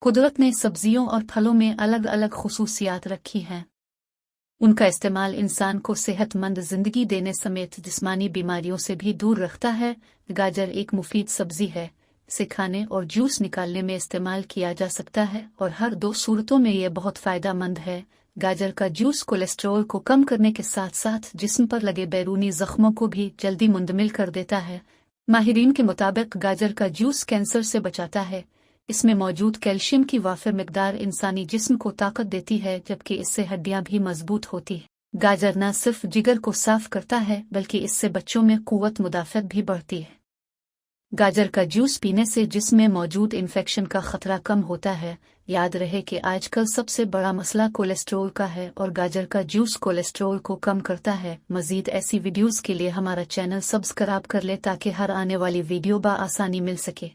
कुदरत ने सब्जियों और फलों में अलग अलग खुसूसियात रखी हैं। उनका इस्तेमाल इंसान को सेहतमंद जिंदगी देने समेत जिस्मानी बीमारियों से भी दूर रखता है। गाजर एक मुफीद सब्जी है। इसे खाने और जूस निकालने में इस्तेमाल किया जा सकता है और हर दो सूरतों में यह बहुत फायदेमंद है। गाजर का जूस कोलेस्ट्रॉल को कम करने के साथ साथ जिस्म पर लगे बैरूनी जख्मों को भी जल्दी मुंदमिल कर देता है। माहिरीन के मुताबिक गाजर का जूस कैंसर से बचाता है। इसमें मौजूद कैल्शियम की वाफिर मिकदार इंसानी जिस्म को ताकत देती है, जबकि इससे हड्डियां भी मजबूत होती है। गाजर न सिर्फ जिगर को साफ करता है बल्कि इससे बच्चों में कुव्वत मुदाफ़त भी बढ़ती है। गाजर का जूस पीने से जिस्म में मौजूद इन्फेक्शन का खतरा कम होता है। याद रहे कि आजकल सबसे बड़ा मसला कोलेस्ट्रॉल का है और गाजर का जूस कोलेस्ट्रॉल को कम करता है। मजीद ऐसी वीडियोस के लिए हमारा चैनल सब्सक्राइब कर ले ताकि हर आने वाली वीडियो बआसानी मिल सके।